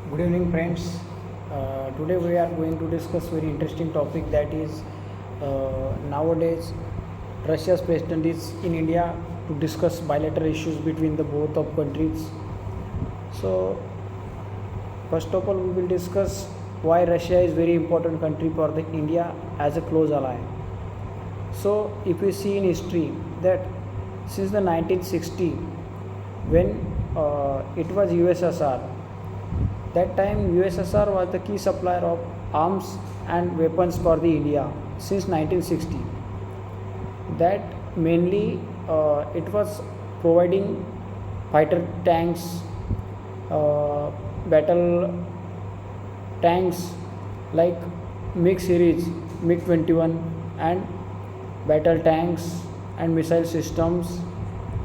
Good evening, friends. Today we are going to discuss very interesting topic, that is nowadays Russia's president is in India to discuss bilateral issues between the both of countries. So first of all, we will discuss why Russia is very important country for the India as a close ally. So if we see in history that since the 1960, when it was USSR, that time USSR was the key supplier of arms and weapons for the India since 1960. That mainly it was providing fighter tanks, battle tanks like MiG series, MiG 21, and battle tanks and missile systems,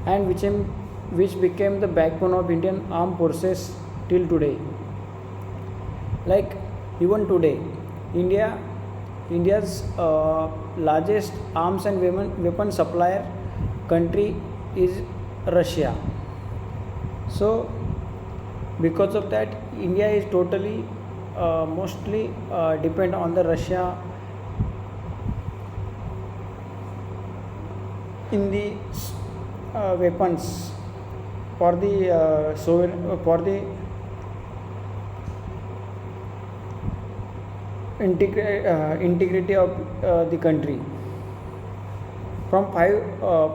and which became the backbone of Indian armed forces till today. Like even today, India India's largest arms and weapon supplier country is Russia. So because of that, India is totally mostly depend on the Russia in the weapons for the for the integrity of the country. From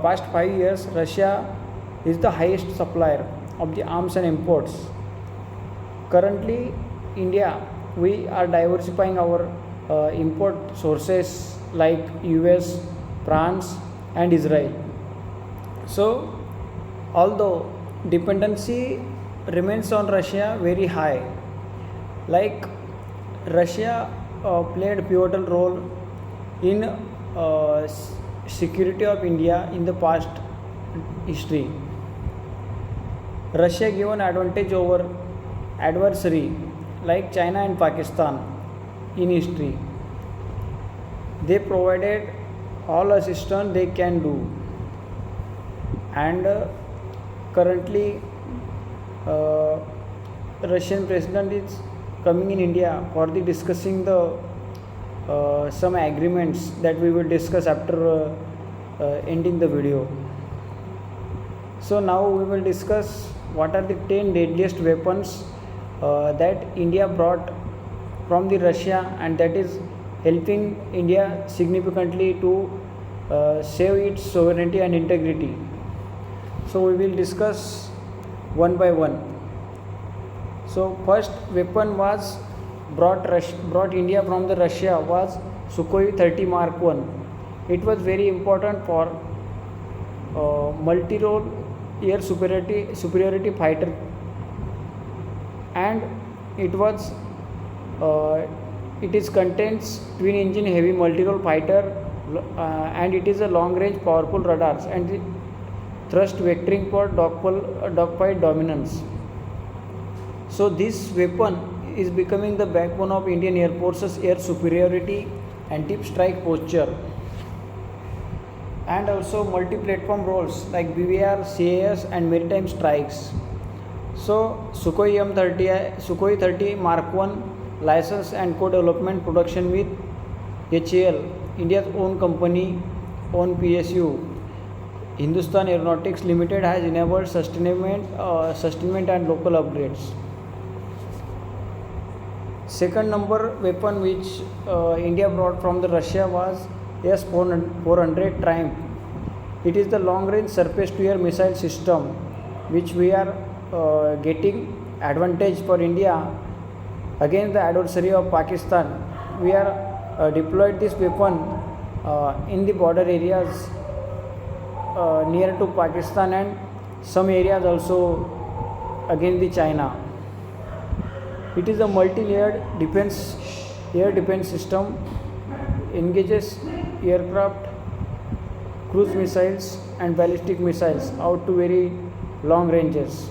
past 5 years, Russia is the highest supplier of the arms and imports. Currently, India, we are diversifying our import sources like US, France, and Israel. So, although dependency remains on Russia very high, like Russia played pivotal role in security of India in the past history. Russia given advantage over adversary like China and Pakistan in history. They provided all assistance they can do, and currently Russian president is coming in India for the discussing the some agreements that we will discuss after ending the video. So now we will discuss what are the 10 deadliest weapons that India brought from the Russia, and that is helping India significantly to save its sovereignty and integrity. So we will discuss one by one. So first weapon was brought India from the Russia was Sukhoi 30 Mark 1. It was very important for multi-role air superiority fighter, and it was it is contains twin engine heavy multi-role fighter, and it is a long range powerful radars and the thrust vectoring for dogfight dominance. So this weapon is becoming the backbone of Indian Air Force's air superiority and deep strike posture, and also multi-platform roles like BVR, CAS, and maritime strikes. So Sukhoi 30 Mark 1 license and co-development production with HAL, India's own company, own PSU. Hindustan Aeronautics Limited has enabled sustainment and local upgrades. Second number weapon which India brought from the Russia was S-400 Triumph. It is the long-range surface-to-air missile system which we are getting advantage for India against the adversary of Pakistan. We are deployed this weapon in the border areas near to Pakistan, and some areas also against the China. It is a multi-layered air defense system, engages aircraft, cruise missiles, and ballistic missiles out to very long ranges.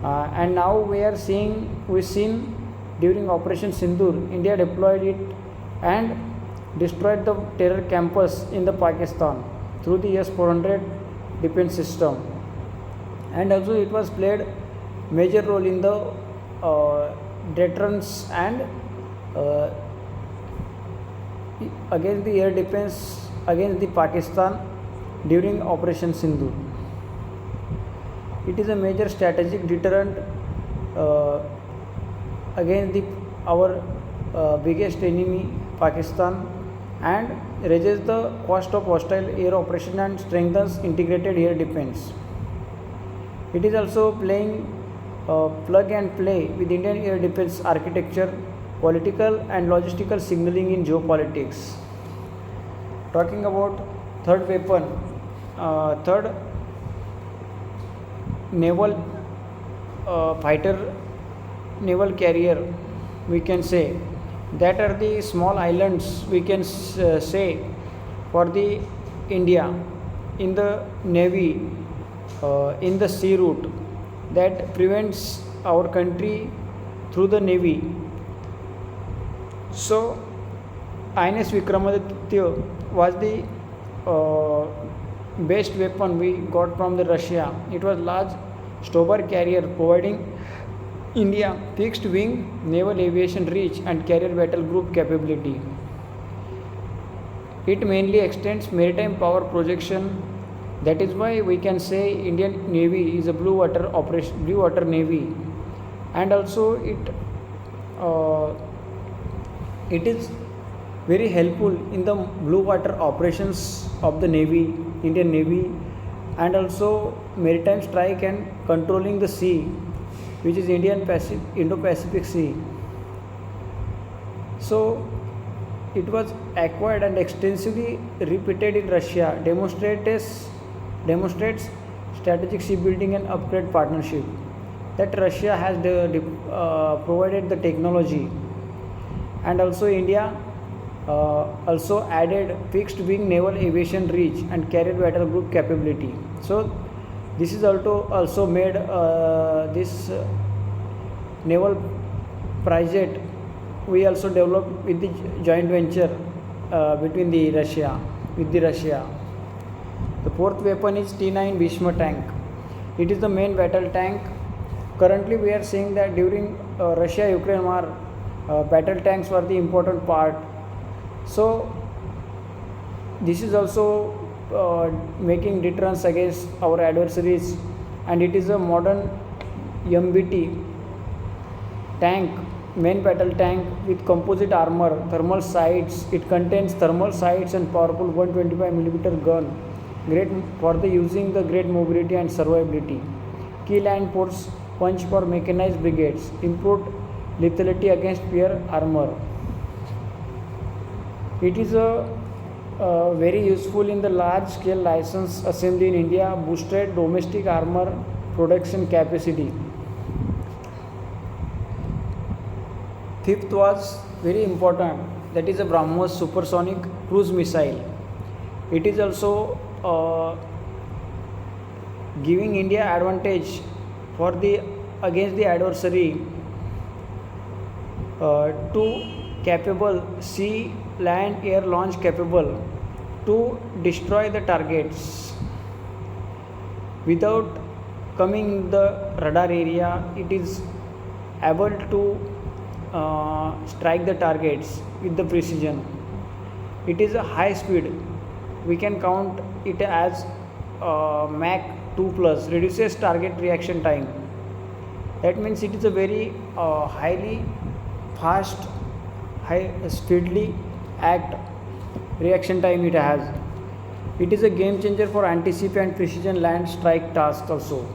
And now we've seen during Operation Sindoor, India deployed it and destroyed the terror campus in the Pakistan through the S-400 defense system. And also it was played major role in the deterrence and uh, against the air defense against the Pakistan during Operation Sindhu. It is a major strategic deterrent uh, against our biggest enemy Pakistan, and raises the cost of hostile air operation and strengthens integrated air defense. It is also playing plug and play with Indian air defense architecture, political and logistical signaling in geopolitics. Talking about third weapon, third naval fighter, naval carrier, we can say that are the small islands, we can say, for the India in the navy, in the sea route, that prevents our country through the navy. So INS Vikramaditya was the best weapon we got from the Russia. It was large stowber carrier providing India fixed wing naval aviation reach and carrier battle group capability. It mainly extends maritime power projection. That is why we can say Indian Navy is a blue water navy, and also it is very helpful in the blue water operations of the navy, Indian Navy, and also maritime strike and controlling the sea, which is Indo-Pacific Sea. So it was acquired and extensively repeated in Russia, demonstrates strategic shipbuilding and upgrade partnership, that Russia has provided the technology, and also India also added fixed wing naval aviation reach and carrier battle group capability. So this is also made this naval project we also developed with the joint venture between the Russia with the Russia. The fourth weapon is T9 Bhishma tank. It is the main battle tank. Currently we are seeing that during Russia-Ukraine war, battle tanks were the important part. So this is also making deterrence against our adversaries, and it is a modern MBT tank, main battle tank with composite armor, thermal sights. It contains thermal sights and powerful 125mm gun, great for the using the great mobility and survivability. Key land force punch for mechanized brigades, improved lethality against peer armor. It is very useful in the large scale license assembly in India, boosted domestic armor production capacity. Fifth was very important, that is a BrahMos supersonic cruise missile. It is also giving India advantage for the against the adversary, to capable sea, land, air launch capable to destroy the targets without coming in the radar area. It is able to strike the targets with the precision. It is a high speed. We can count it as Mach 2 plus, reduces target reaction time. That means it is a very highly fast, high speedily act reaction time it has. It is a game changer for anticipate and precision land strike tasks also.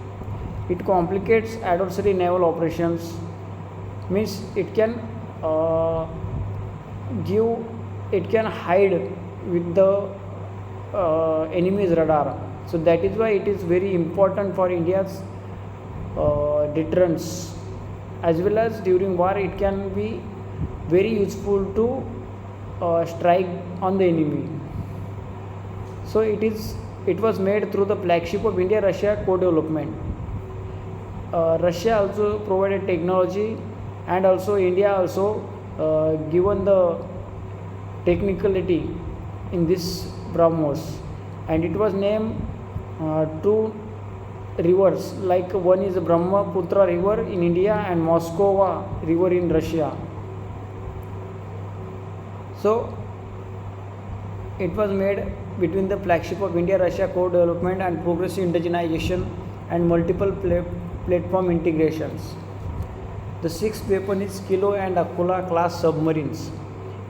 It complicates adversary naval operations, means it can hide with the enemy's radar. So that is why it is very important for India's deterrence, as well as during war it can be very useful to strike on the enemy. So it was made through the flagship of India-Russia co-development. Russia also provided technology, and also India also given the technicality in this BrahMos, and it was named to rivers, like one is Brahmaputra river in India and Moskova river in Russia. So it was made between the flagship of India-Russia co-development and progressive indigenization and multiple platform integrations. The sixth weapon is Kilo and Akula class submarines.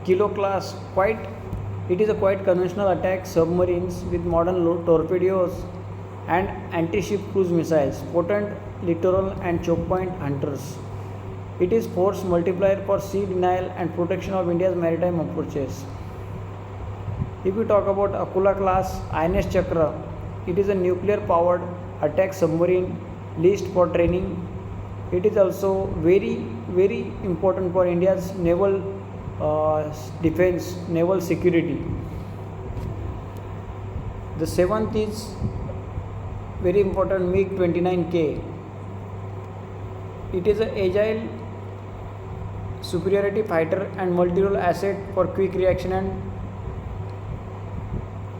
Kilo class, it is a quite conventional attack submarines with modern torpedoes and anti-ship cruise missiles, potent littoral and choke point hunters. It is force multiplier for sea denial and protection of India's maritime approaches. If we talk about Akula class INS Chakra, it is a nuclear powered attack submarine leased for training. It is also very important for India's naval defense, naval security. The seventh is very important, MiG-29K. It is an agile superiority fighter and multi-role asset for quick reaction and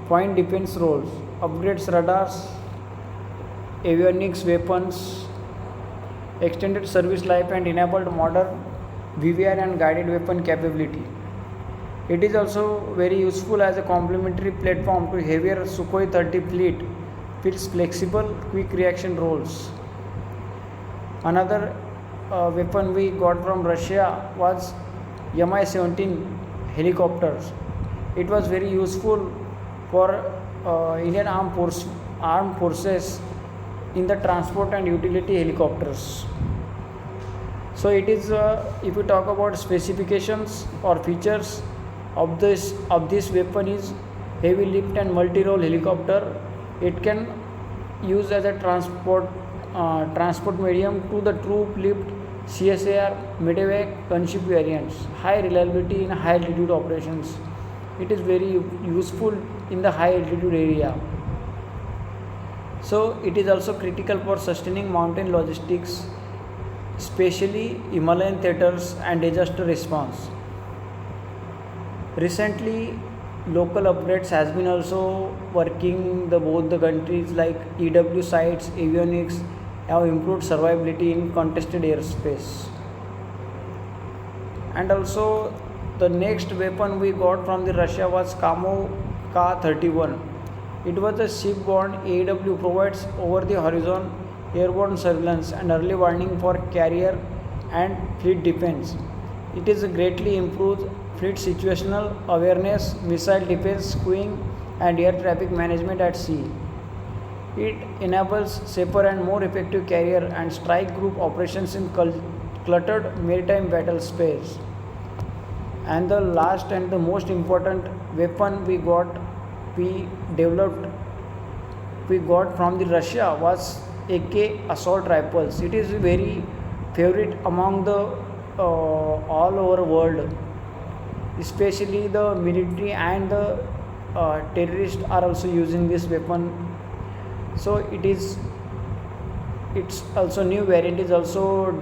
point defense roles. Upgrades radars, avionics weapons, extended service life and enabled modern VVR and guided weapon capability. It is also very useful as a complementary platform to heavier Sukhoi 30 fleet, fills flexible quick reaction roles. Another weapon we got from Russia was Mi-17 helicopters. It was very useful for Indian armed forces in the transport and utility helicopters. So it is, if we talk about specifications or features of this weapon, is heavy lift and multi-role helicopter. It can use as a transport medium to the troop lift, CSAR, medevac, gunship variants. High reliability in high altitude operations. It is very useful in the high altitude area. So it is also critical for sustaining mountain logistics, especially Himalayan theaters and disaster response. Recently, local upgrades has been also working both the countries, like EW sites, avionics have improved survivability in contested airspace. And also the next weapon we got from the Russia was Kamo Ka-31. It was a shipborne AEW, provides over the horizon airborne surveillance and early warning for carrier and fleet defense. It is greatly improved fleet situational awareness, missile defense, queuing and air traffic management at sea. It enables safer and more effective carrier and strike group operations in cluttered maritime battle space. And the last and the most important weapon we got from the Russia was AK assault rifles. It is very favorite among the all over world, especially the military and the terrorists are also using this weapon. So it's also new variant is also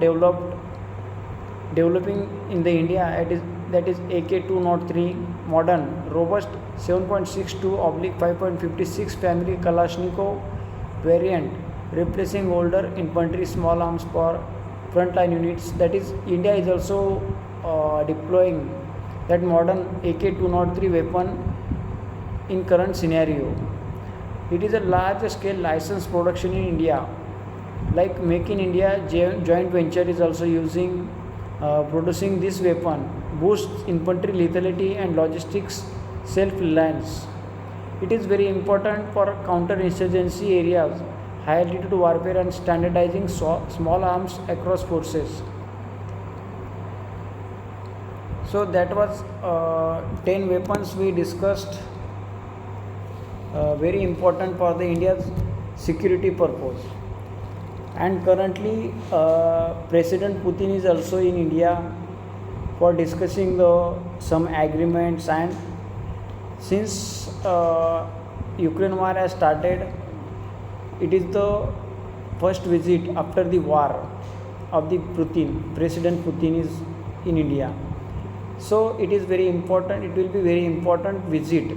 developing in the India. That is AK-203 modern robust 7.62/5.56 family Kalashnikov variant, replacing older infantry small arms for frontline units. That is, India is also deploying that modern AK-203 weapon in current scenario. It is a large scale licensed production in India, like Make in India joint venture is also producing this weapon, boosts infantry lethality and logistics self-reliance. It is very important for counter-insurgency areas, high altitude warfare and standardizing small arms across forces. So that was 10 weapons we discussed, very important for the India's security purpose. And currently President Putin is also in India for discussing some agreements, and since Ukraine war has started, it is the first visit after the war of the President Putin is in India. So it is very important, it will be very important visit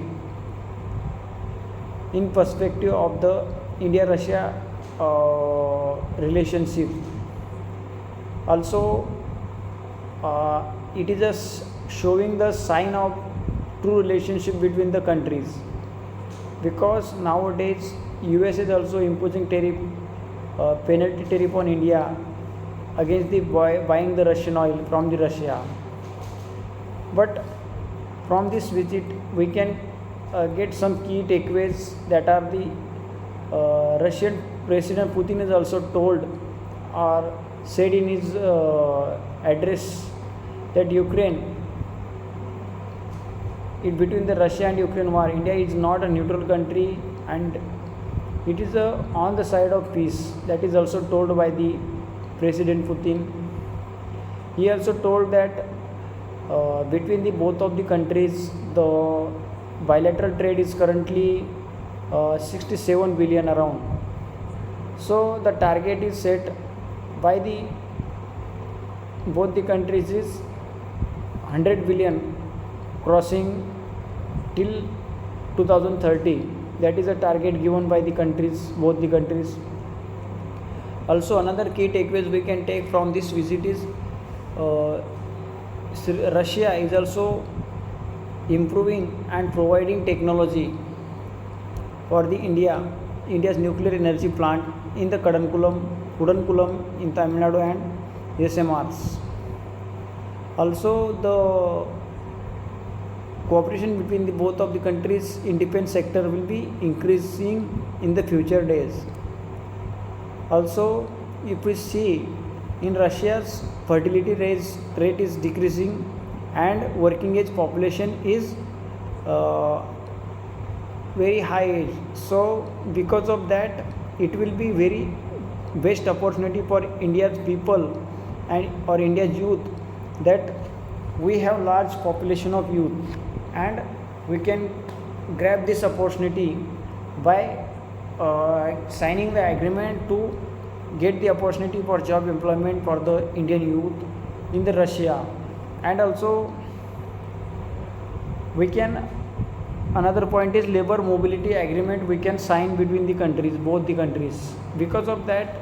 in perspective of the India-Russia relationship. Also, it is just showing the sign of true relationship between the countries, because nowadays US is also imposing tariff, penalty tariff on India against the buying the Russian oil from the Russia. But from this visit we can get some key takeaways, that are the Russian President Putin is also told or said in his address that between the Russia and Ukraine war, India is not a neutral country and it is on the side of peace. That is also told by the President Putin. He also told that between the both of the countries, the bilateral trade is currently 67 billion around. So the target is set by the both the countries is 100 billion crossing till 2030. That is a target given by the countries, both the countries. Also, another key takeaways we can take from this visit is Russia is also improving and providing technology for the India's nuclear energy plant in the Kudankulam in Tamil Nadu and SMRs. Also, the cooperation between the both of the countries in defense sector will be increasing in the future days. Also, if we see in Russia's fertility rate is decreasing and working age population is very high age. So because of that, it will be very best opportunity for India's people and or India's youth, that we have large population of youth and we can grab this opportunity by signing the agreement to get the opportunity for job employment for the Indian youth in the Russia. And also we can, another point is labor mobility agreement we can sign between the countries, both the countries. Because of that,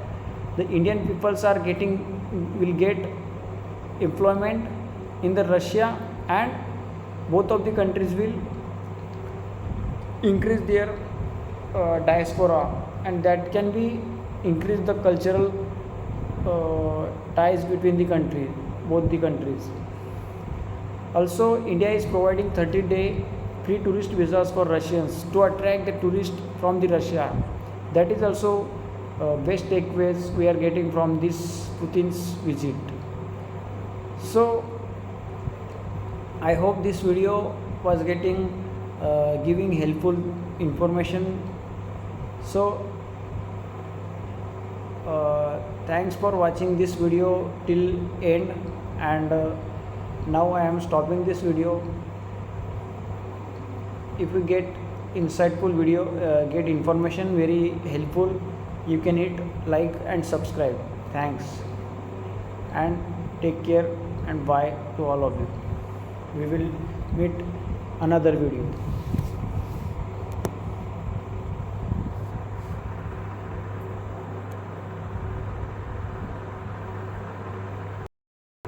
the Indian peoples will get employment in the Russia, and both of the countries will increase their diaspora, and that can be increase the cultural ties between the countries, both the countries. Also, India is providing 30-day free tourist visas for Russians to attract the tourists from the Russia. That is also best takeaways we are getting from this Putin's visit. So I hope this video was giving helpful information. So thanks for watching this video till end, and now I am stopping this video. If you get insightful video, get information very helpful, you can hit like and subscribe. Thanks and take care, and bye to all of you. We will meet another video.